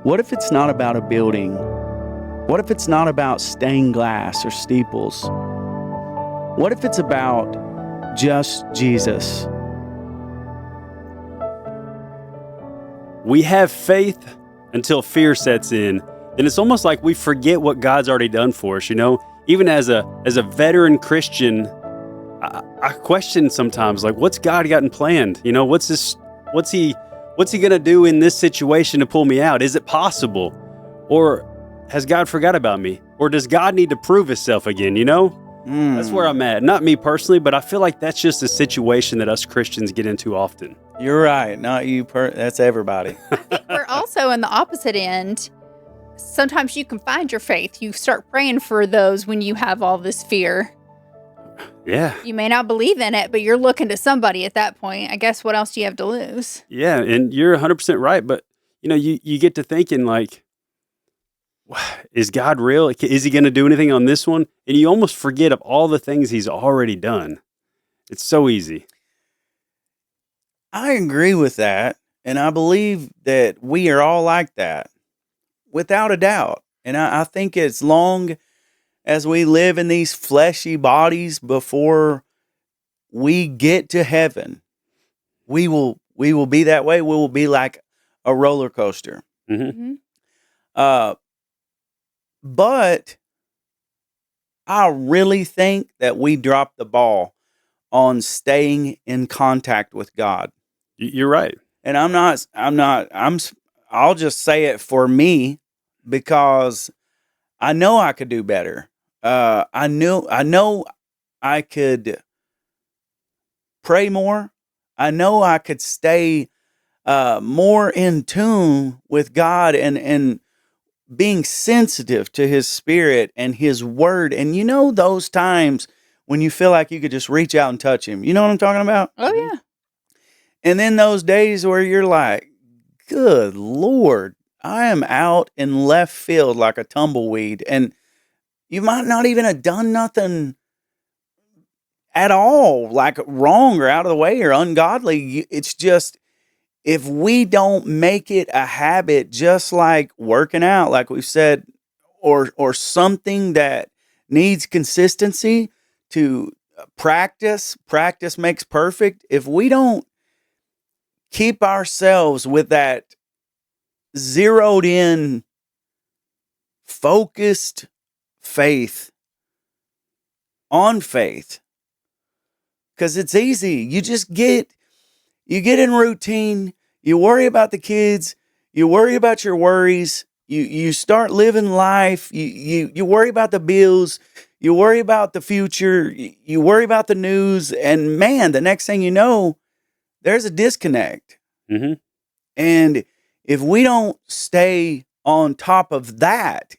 What if it's not about a building? What if it's not about stained glass or steeples? What if it's about just Jesus? We have faith until fear sets in. Then it's almost like we forget what God's already done for us, you know? Even as a veteran Christian, I question sometimes, like, what's God gotten planned? You know, what's he gonna do in this situation to pull me out? Is it possible? Or has God forgot about me? Or does God need to prove himself again, you know? That's where I'm at. Not me personally, but I feel like that's just a situation that us Christians get into often. You're right. Not you. That's everybody. I think we're also in the opposite end. Sometimes you can find your faith. You start praying for those when you have all this fear. Yeah. You may not believe in it, but you're looking to somebody at that point. I guess what else do you have to lose? Yeah, and you're 100% right. But, you know, you get to thinking, like, is God real? Is he going to do anything on this one? And you almost forget of all the things he's already done. It's so easy. I agree with that. And I believe that we are all like that, without a doubt. And I think as long as we live in these fleshy bodies before we get to heaven, we will be that way. We will be like a roller coaster. Mm-hmm. But I really think that we dropped the ball on staying in contact with God. You're right. And I'll just say it for me, because I know I could do better. I know I could pray more. I know I could stay more in tune with God and being sensitive to his spirit and his word. And you know those times when you feel like you could just reach out and touch him. You know what I'm talking about? Oh, yeah. And then those days where you're like, good Lord, I am out in left field like a tumbleweed. And you might not even have done nothing at all, like wrong or out of the way or ungodly. It's just, if we don't make it a habit, just like working out, like we've said, or something that needs consistency, to practice makes perfect. If we don't keep ourselves with that zeroed in, focused faith on faith, because it's easy. You get in routine, you worry about the kids, you worry about your worries, you start living life, you worry about the bills, you worry about the future, you worry about the news, and man, the next thing you know, there's a disconnect. Mm-hmm. And if we don't stay on top of that,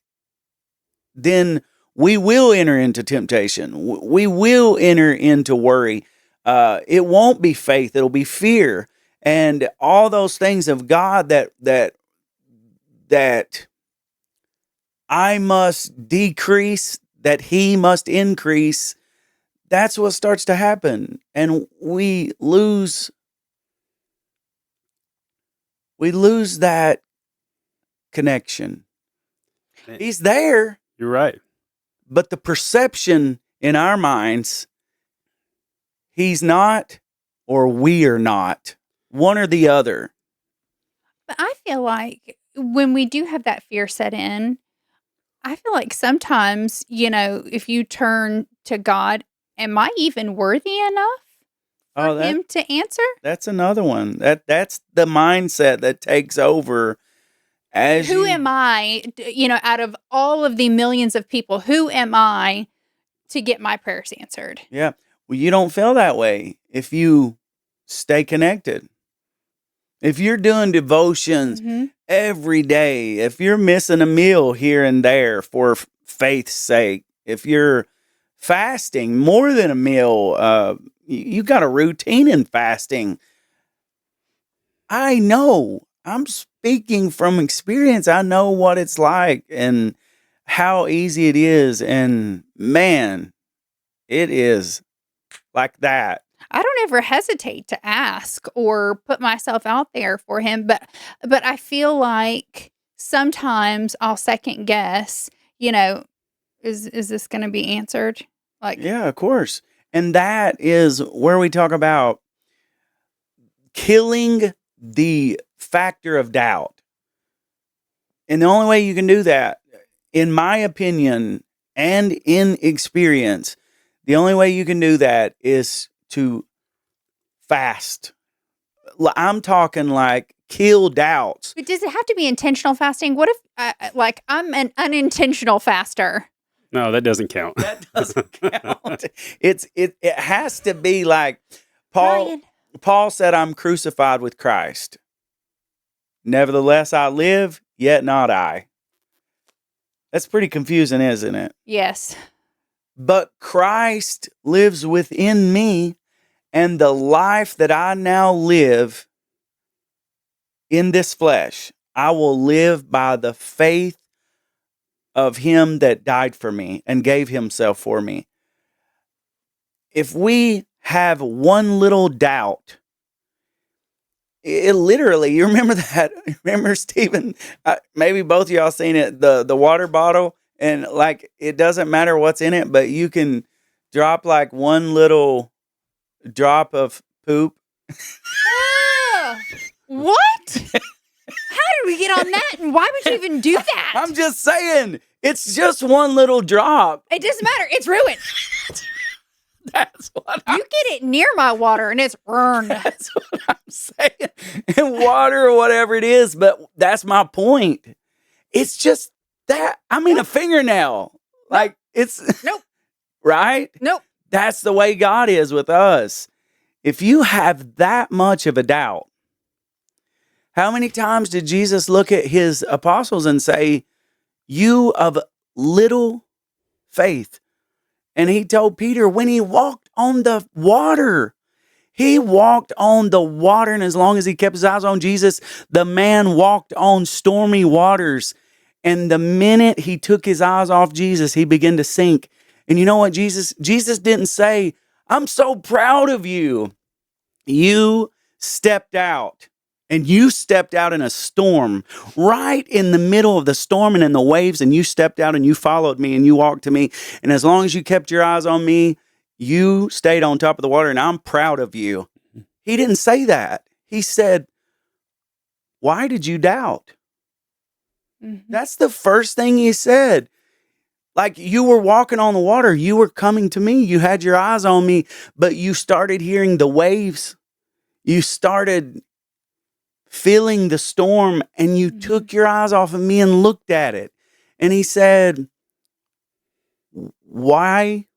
then we will enter into temptation. We will enter into worry. It won't be faith. It'll be fear. And all those things of God that I must decrease, that he must increase. That's what starts to happen. And we lose that connection. He's there. You're right. But the perception in our minds, he's not, or we are not. One or the other. But I feel like when we do have that fear set in, I feel like sometimes, if you turn to God, am I even worthy enough for him to answer? That's another one. That's the mindset that takes over. Who am I, out of all of the millions of people, who am I to get my prayers answered? Yeah. Well, you don't feel that way if you stay connected. If you're doing devotions every day, if you're missing a meal here and there for faith's sake, if you're fasting more than a meal, you got a routine in fasting. I know. I'm speaking from experience. I know what it's like and how easy it is. And man, it is like that. I don't ever hesitate to ask or put myself out there for him, but I feel like sometimes I'll second guess, is this going to be answered? Like, Yeah, of course. And that is where we talk about killing the factor of doubt. And the only way you can do that, in my opinion and in experience, the only way you can do that is to fast. I'm talking like kill doubts. but does it have to be intentional fasting? What if, like, I'm an unintentional faster? No, that doesn't count. That doesn't count. It has to be like Paul. Ryan. Paul said, "I'm crucified with Christ. Nevertheless, I live, yet not I." That's pretty confusing, isn't it? Yes. But Christ lives within me, and the life that I now live in this flesh, I will live by the faith of him that died for me and gave himself for me. If we have one little doubt, it literally, you remember that? Remember, Stephen? Maybe both of y'all seen it. The water bottle, and like it doesn't matter what's in it, but you can drop like one little drop of poop. What? How did we get on that? And why would you even do that? I'm just saying, it's just one little drop. It doesn't matter. It's ruined. That's what You get it near my water and it's burned. That's what I'm saying. And water or whatever it is, but that's my point. It's just that. I mean, a fingernail. Like, it's. Nope. Right? Nope. That's the way God is with us. If you have that much of a doubt, how many times did Jesus look at his apostles and say, "You of little faith"? And he told Peter when he walked on the water, he walked on the water. And as long as he kept his eyes on Jesus, the man walked on stormy waters. And the minute he took his eyes off Jesus, he began to sink. And you know what, Jesus didn't say, "I'm so proud of you." You stepped out. And you stepped out in a storm, right in the middle of the storm and in the waves, and you stepped out and you followed me and you walked to me. And as long as you kept your eyes on me, you stayed on top of the water, and I'm proud of you. He didn't say that. He said, "Why did you doubt?" Mhm. That's the first thing he said. Like, you were walking on the water. You were coming to me. You had your eyes on me, but you started hearing the waves. You started feeling the storm, and you took your eyes off of me and looked at it. And he said, "Why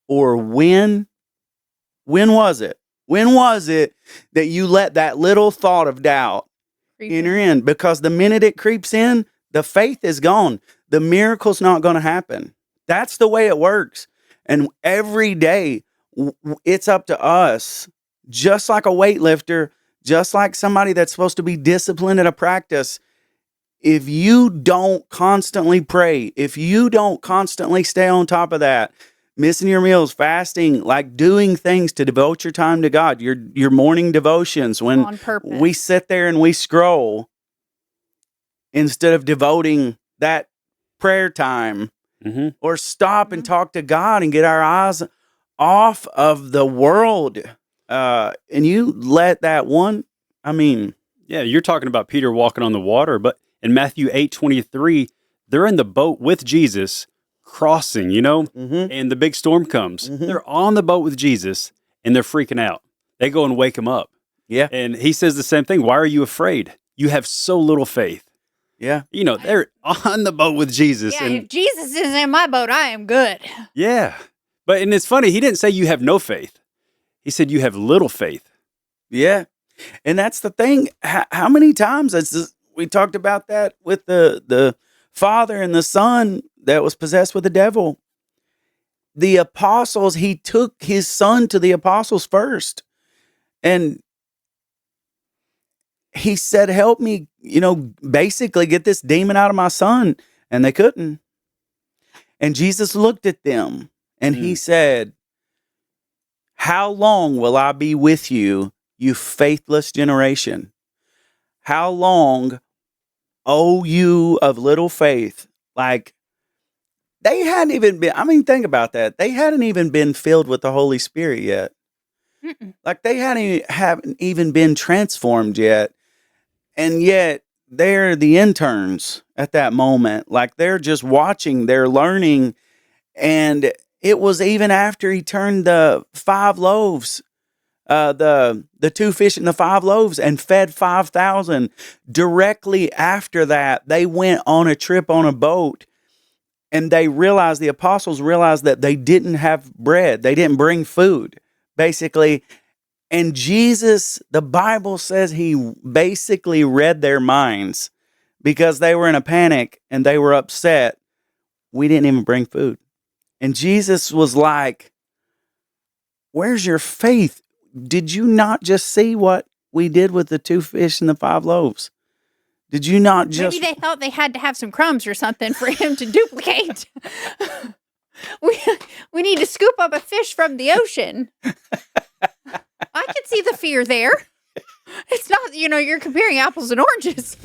or when was it? When was it that you let that little thought of doubt enter in?" Because the minute it creeps in, the faith is gone. The miracle's not going to happen. That's the way it works. And every day, it's up to us, just like a weightlifter, just like somebody that's supposed to be disciplined at a practice. If you don't constantly pray, if you don't constantly stay on top of that, missing your meals, fasting, like doing things to devote your time to God, your morning devotions, when On purpose. we sit there and we scroll instead of devoting that prayer time, Mm-hmm. or stop and talk to God and get our eyes off of the world. And you let that one, I mean, Yeah, you're talking about Peter walking on the water, but in Matthew 8:23, they're in the boat with Jesus crossing, and the big storm comes. Mhm. They're on the boat with Jesus and they're freaking out. They go and wake him up. yeah, And he says the same thing. Why are you afraid? You have so little faith. yeah. They're on the boat with Jesus. Yeah, And if Jesus is in my boat, I am good. yeah. And it's funny, he didn't say you have no faith. He said you have little faith. Yeah. And that's the thing. How many times we talked about that with the father and the son that was possessed with the devil? The apostles, he took his son to the apostles first. And he said, "Help me, basically get this demon out of my son." And they couldn't. And Jesus looked at them and he said, "How long will I be with you, you faithless generation? How long "Oh, you of little faith." Like, they hadn't even been, I mean, think about that. They hadn't even been filled with the Holy Spirit yet. Mm-mm. Like, they haven't even been transformed yet. And yet, they're the interns at that moment. Like, they're just watching, they're learning. And it was even after he turned the 5 loaves, the 2 fish and the 5 loaves, and fed 5,000. Directly after that, they went on a trip on a boat, and the apostles realized that they didn't have bread. They didn't bring food, basically. And Jesus, the Bible says he basically read their minds because they were in a panic and they were upset. We didn't even bring food. And Jesus was like, "Where's your faith? Did you not just see what we did with the 2 fish and the 5 loaves? Did you not just..." Maybe they thought they had to have some crumbs or something for him to duplicate. we need to scoop up a fish from the ocean. I can see the fear there. It's not, you're comparing apples and oranges.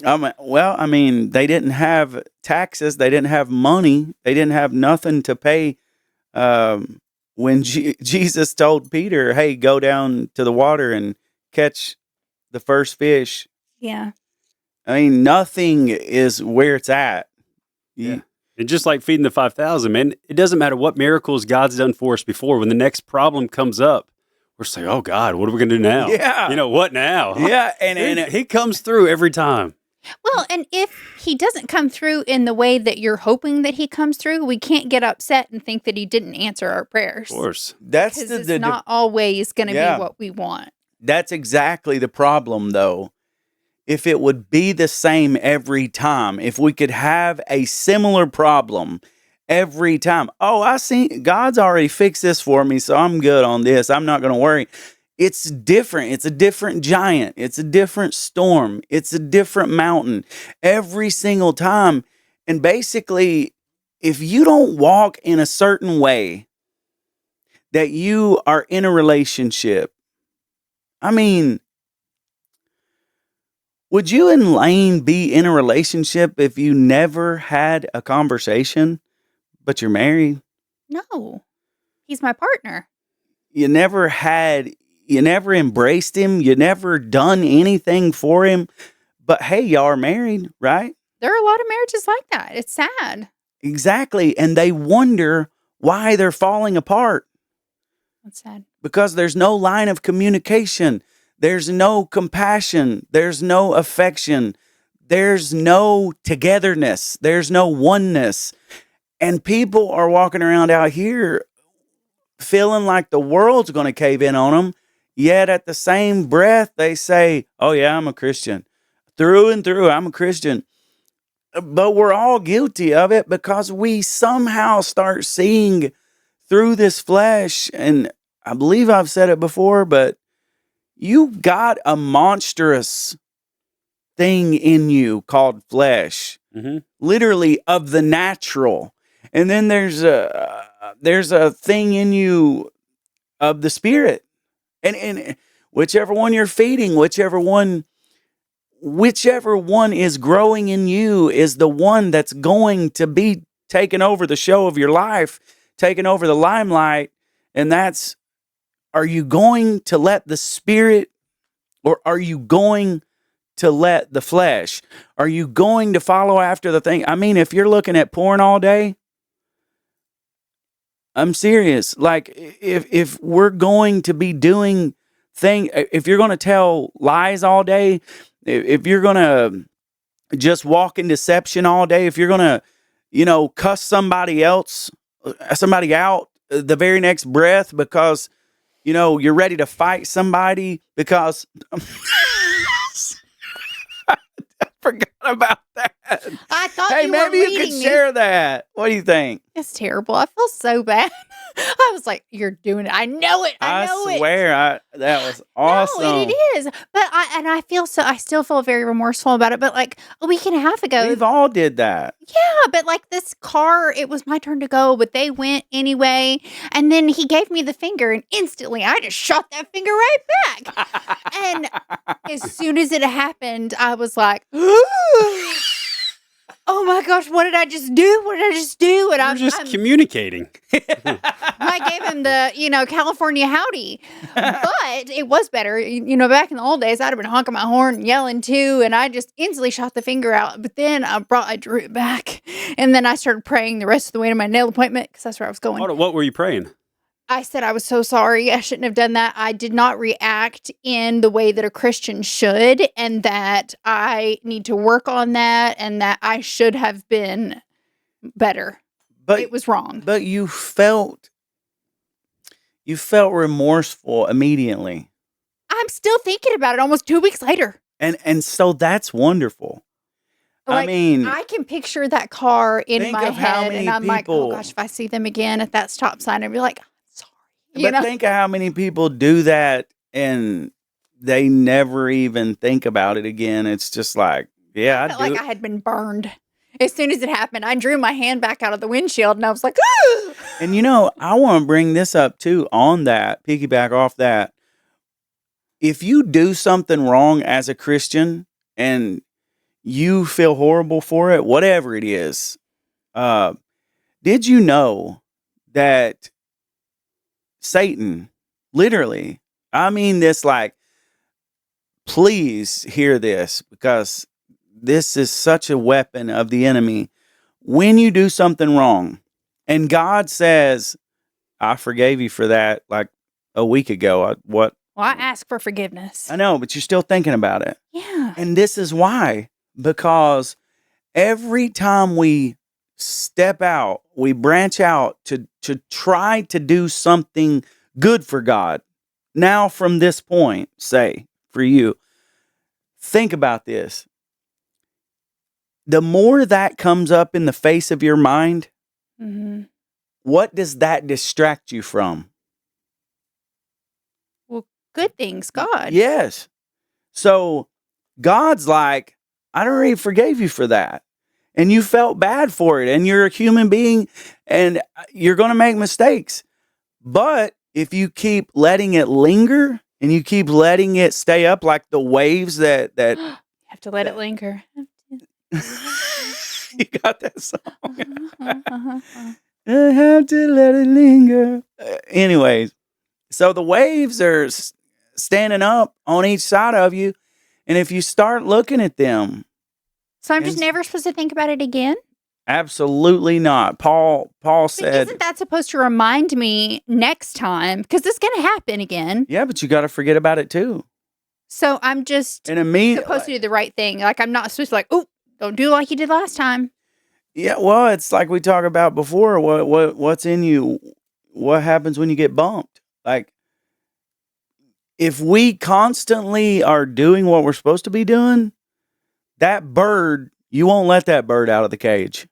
I mean, they didn't have taxes. They didn't have money. They didn't have nothing to pay. When Jesus told Peter, "Hey, go down to the water and catch the first fish." Yeah. I mean, nothing is where it's at. Yeah. And just like feeding the 5,000, man, it doesn't matter what miracles God's done for us before. When the next problem comes up, we're saying, "Oh God, what are we going to do now?" Yeah. What now? Yeah. And he comes through every time. Well, and if he doesn't come through in the way that you're hoping that he comes through, we can't get upset and think that he didn't answer our prayers. Of course. that's Because it's not always going to Yeah. be what we want. That's exactly the problem, though. If it would be the same every time, if we could have a similar problem every time. "Oh, I see God's already fixed this for me, so I'm good on this. I'm not going to worry." It's different. It's a different giant. It's a different storm. It's a different mountain every single time. And basically, if you don't walk in a certain way that you are in a relationship, I mean, would you and Lane be in a relationship if you never had a conversation, but you're married? No, he's my partner. You never embraced him. You never done anything for him. But hey, y'all are married, right? There are a lot of marriages like that. It's sad. Exactly. And they wonder why they're falling apart That's sad. because there's no line of communication. There's no compassion. There's no affection. There's no togetherness. There's no oneness. And people are walking around out here feeling like the world's going to cave in on them. Yet at the same breath, they say, "Oh yeah, I'm a Christian. Through and through, I'm a Christian." But we're all guilty of it because we somehow start seeing through this flesh. And I believe I've said it before, but you got a monstrous thing in you called flesh, literally of the natural. And then there's a thing in you of the spirit. And whichever one you're feeding, whichever one is growing in you is the one that's going to be taking over the show of your life, taking over the limelight. And that's, are you going to let the spirit, or are you going to let the flesh? Are you going to follow after the thing? I mean, if you're looking at porn all day, I'm serious. Like, if we're going to be doing if you're going to tell lies all day, if you're going to just walk in deception all day, if you're going to, cuss somebody out the very next breath because, you're ready to fight somebody because I forgot about that. I thought Hey, you were maybe you reading could me. share that. What do you think? It's terrible. I feel so bad. I was like, "You're doing it. I know it. I know it." swear, that was awesome. No, it is. But I still feel very remorseful about it. But like a week and a half ago, We've all did that. yeah, but like this car, it was my turn to go, but they went anyway. And then he gave me the finger, and instantly I just shot that finger right back. And as soon as it happened, I was like, oh my gosh, what did I just do? What did I just do? And You're just communicating. I gave him the, California howdy. But it was better. Back in the old days, I'd have been honking my horn and yelling too. And I just instantly shot the finger out. But then I drew it back. And then I started praying the rest of the way to my nail appointment because that's where I was going. Hold on, what were you praying? I said I was so sorry. I shouldn't have done that. I did not react in the way that a Christian should, and that I need to work on that, and that I should have been better. But it was wrong. But you felt remorseful immediately. I'm still thinking about it almost 2 weeks later. And so that's wonderful. Like, I mean, I can picture that car in think my of how head, many and I'm like, oh people- gosh, if I see them again at that stop sign, I'd be like, sorry. but think of how many people do that and they never even think about it again. It's just like, yeah, I I felt do. like I had been burned. As soon as it happened, I drew my hand back out of the windshield, and I was like, ah! And I want to bring this up too on that, piggyback off that. If you do something wrong as a Christian and you feel horrible for it, whatever it is, did you know that Satan, literally, I mean this like, please hear this because this is such a weapon of the enemy. When you do something wrong and God says, I forgave you for that like a week ago. Well, I asked for forgiveness. I know, but you're still thinking about it. Yeah. And this is why, because every time we step out, we branch out to try to do something good for God. Now, from this point, say for you, think about this. The more that comes up in the face of your mind, Mm-hmm. what does that distract you from? Well, good things, God. Yes. So God's like, I already forgave you for that. And you felt bad for it. And you're a human being and you're going to make mistakes. But if you keep letting it linger and you keep letting it stay up like the waves that You have to let it linger. you got that song. Uh-huh. I have to let it linger. Anyways, so the waves are standing up on each side of you. And if you start looking at them, So I'm just And- never supposed to think about it again? absolutely not. Paul But said, isn't that supposed to remind me next time? Because it's going to happen again. yeah, but you got to forget about it too. So I'm just And immediately, supposed to do the right thing. Like, I'm not supposed to oh, don't do like you did last time. yeah, well, it's like we talked about before. What's in you? What happens when you get bumped? Like, if we constantly are doing what we're supposed to be doing, that bird, you won't let that bird out of the cage.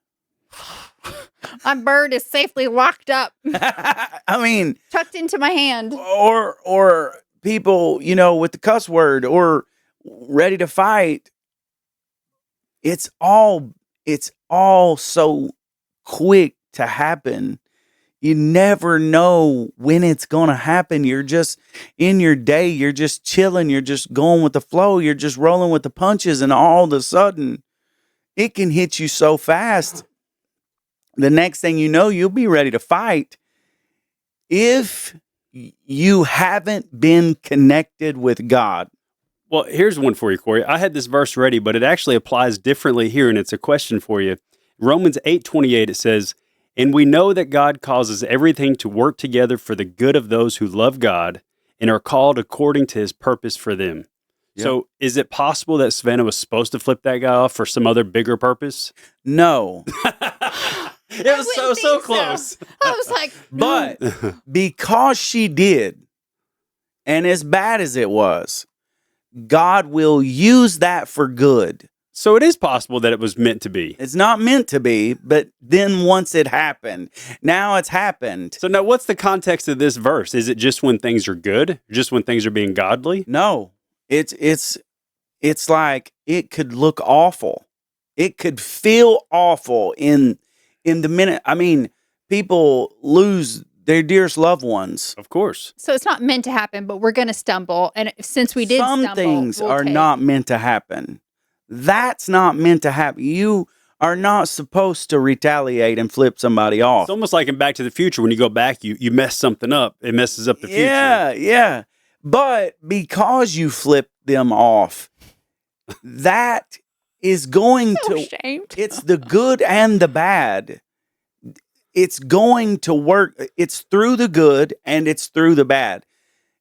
My bird is safely locked up, I mean, tucked into my hand. or people, with the cuss word or ready to fight. It's all so quick to happen. You never know when it's going to happen. You're just in your day. You're just chilling. You're just going with the flow. You're just rolling with the punches. And all of a sudden, it can hit you so fast. The next thing you know, you'll be ready to fight. If you haven't been connected with God. Well, here's one for you, Corey. I had this verse ready, but it actually applies differently here, and it's a question for you. Romans 8:28, it says, "And we know that God causes everything to work together for the good of those who love God and are called according to his purpose for them." Yep. So is it possible that Savannah was supposed to flip that guy off for some other bigger purpose? No. It was wouldn't so think so. close. I was like, But because she did, and as bad as it was, God will use that for good. So it is possible that it was meant to be. It's not meant to be, but then once it happened, now it's happened. So now what's the context of this verse? Is it just when things are good? Just when things are being godly? No, it's like it could look awful. It could feel awful in the minute. I mean, people lose their dearest loved ones. Of course. So it's not meant to happen, but we're going to stumble. And since we did Some stumble, things we'll are take- not meant to happen. That's not meant to happen. You are not supposed to retaliate and flip somebody off. It's almost like in Back to the Future, when you go back, you mess something up. It messes up the future. Yeah. But because you flip them off, that is going So to, ashamed. it's the good and the bad. It's going to work. It's through the good and it's through the bad.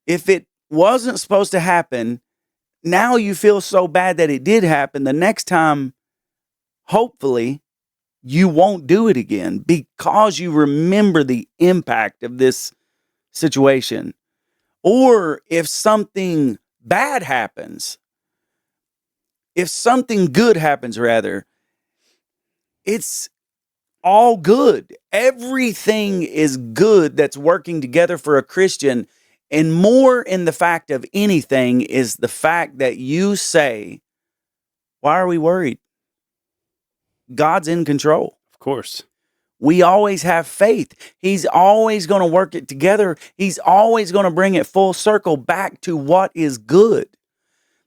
If it wasn't supposed to happen, now you feel so bad that it did happen. The next time, hopefully, you won't do it again because you remember the impact of this situation. Or if something bad happens, if something good happens, rather, it's all good. Everything is good that's working together for a Christian. And more in the fact of anything is the fact that you say, why are we worried? God's in control. Of course. We always have faith. He's always going to work it together. He's always going to bring it full circle back to what is good.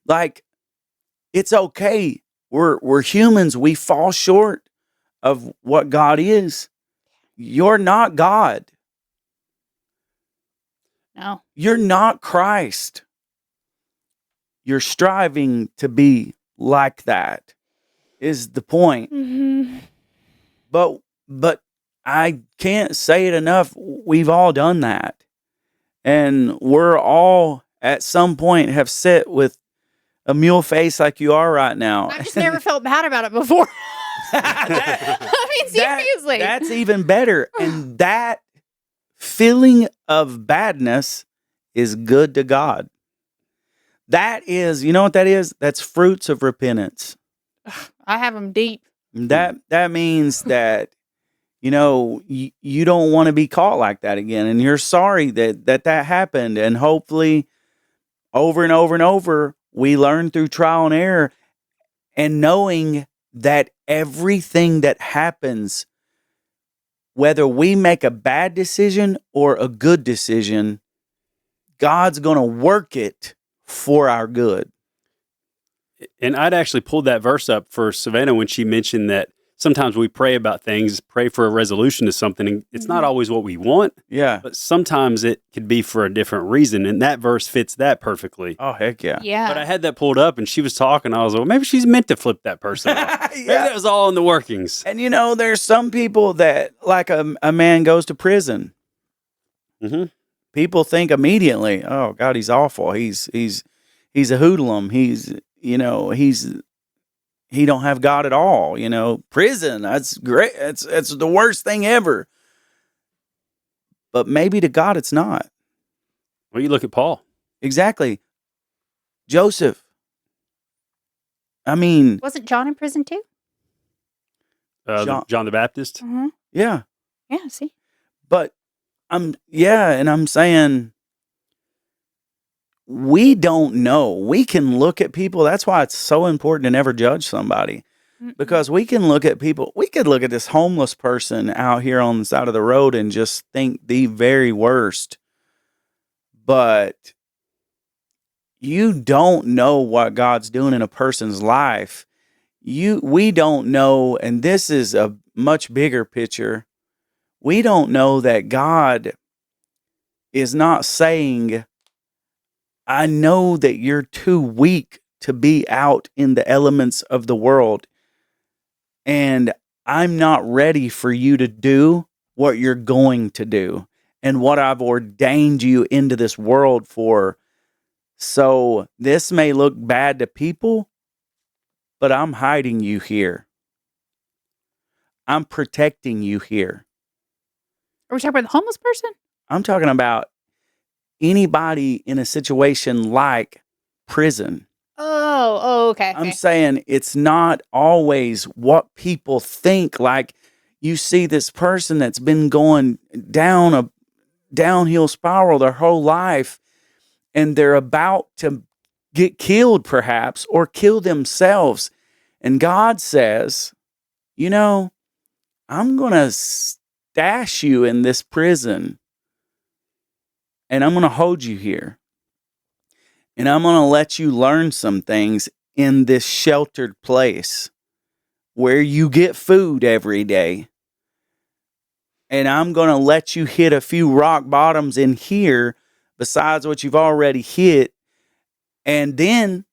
Like, it's okay. We're humans. We fall short of what God is. You're not God. No. You're not Christ. You're striving to be like that is the point. Mm-hmm. But I can't say it enough. We've all done that. And we're all at some point have sit with a mule face like you are right now. I just never felt bad about it before. I mean, seriously. That's even better. And that feeling of badness is good to God. That is, you know what that is? That's fruits of repentance. I have them deep. That means that, you know, you don't want to be caught like that again. And you're sorry that happened. And hopefully over and over and over, we learn through trial and error and knowing that everything that happens, whether we make a bad decision or a good decision, God's going to work it for our good. And I'd actually pulled that verse up for Savannah when she mentioned that sometimes we pray about things, pray for a resolution to something, and it's not always what we want, Yeah. but sometimes it could be for a different reason. And that verse fits that perfectly. Oh, heck yeah. Yeah. But I had that pulled up and she was talking. I was like, well, maybe she's meant to flip that person off. Maybe that was all in the workings. And you know, there's some people that, like a man goes to prison. Mm-hmm. People think immediately, oh God, he's awful. He's a hoodlum. He don't have God at all. You know, prison, that's great. It's the worst thing ever. But maybe to God, it's not. Well, you look at Paul. Exactly. Joseph. I mean, Wasn't John in prison too? John the Baptist. Mm-hmm. yeah. Yeah, see? But I'm saying we don't know. We can look at people. That's why it's so important to never judge somebody. Because we can look at people. We could look at this homeless person out here on the side of the road and just think the very worst. But you don't know what God's doing in a person's life. We don't know, and this is a much bigger picture. We don't know that God is not saying, I know that you're too weak to be out in the elements of the world, and I'm not ready for you to do what you're going to do and what I've ordained you into this world for. So this may look bad to people, but I'm hiding you here. I'm protecting you here. Are we talking about the homeless person? I'm talking about anybody in a situation like prison. Oh, okay. I'm saying it's not always what people think. Like, you see this person that's been going down a downhill spiral their whole life, and they're about to get killed perhaps or kill themselves. And God says, you know, I'm going to stash you in this prison and I'm going to hold you here. And I'm going to let you learn some things in this sheltered place where you get food every day. And I'm going to let you hit a few rock bottoms in here besides what you've already hit. And then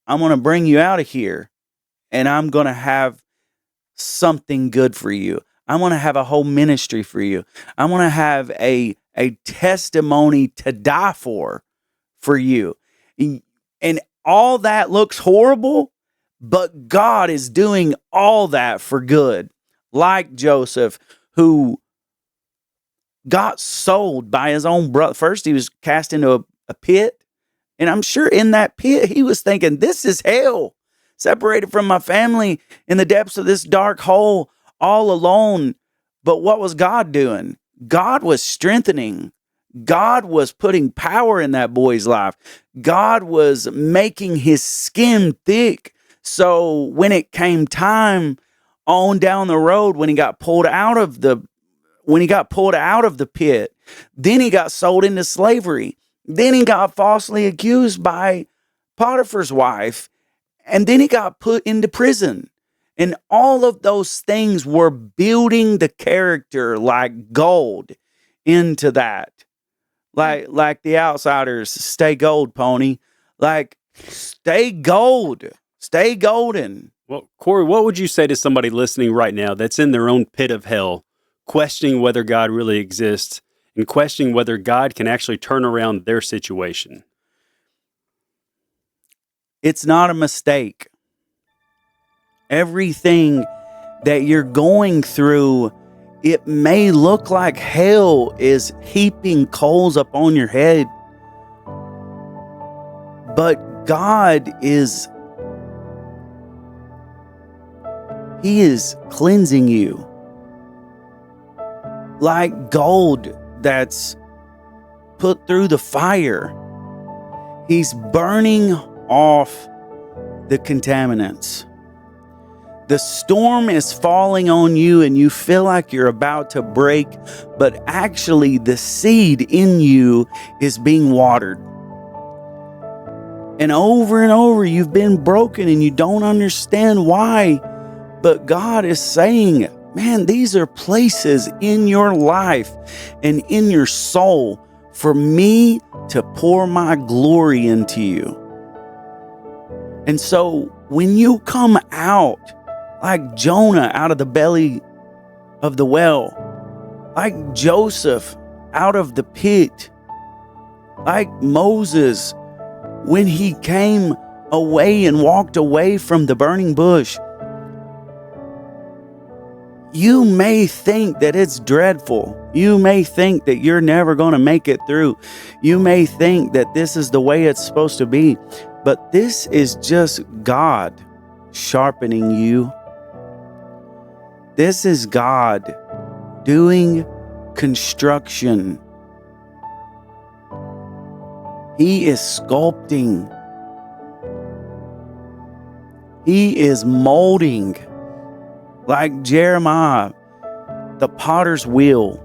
I'm going to bring you out of here. And I'm going to have something good for you. I'm going to have a whole ministry for you. I'm going to have a testimony to die for you. And all that looks horrible, but God is doing all that for good. Like Joseph, who got sold by his own brother. First, he was cast into a pit. And I'm sure in that pit, he was thinking, this is hell. Separated from my family in the depths of this dark hole, all alone. But what was God doing? God was strengthening. God was putting power in that boy's life. God was making his skin thick. So when it came time on down the road, when he got pulled out of the pit, then he got sold into slavery. Then he got falsely accused by Potiphar's wife. And then he got put into prison. And all of those things were building the character like gold into that. Like the Outsiders, stay gold, pony. Like, stay gold. Stay golden. Well, Corey, what would you say to somebody listening right now that's in their own pit of hell, questioning whether God really exists and questioning whether God can actually turn around their situation? It's not a mistake. Everything that you're going through, it may look like hell is heaping coals upon your head, but God He is cleansing you like gold that's put through the fire. He's burning off the contaminants. The storm is falling on you and you feel like you're about to break, but actually the seed in you is being watered. And over you've been broken and you don't understand why, but God is saying, man, these are places in your life and in your soul for me to pour my glory into you. And so when you come out, like Jonah out of the belly of the well, like Joseph out of the pit, like Moses when he came away and walked away from the burning bush, you may think that it's dreadful. You may think that you're never going to make it through. You may think that this is the way it's supposed to be. But this is just God sharpening you. This is God doing construction. He is sculpting. He is molding. Like Jeremiah, the potter's wheel.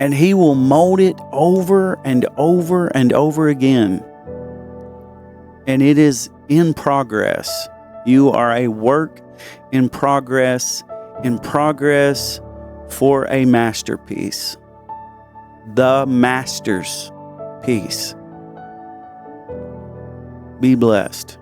And he will mold it over and over and over again. And it is in progress. You are a work in progress for a masterpiece. The master's piece. Be blessed.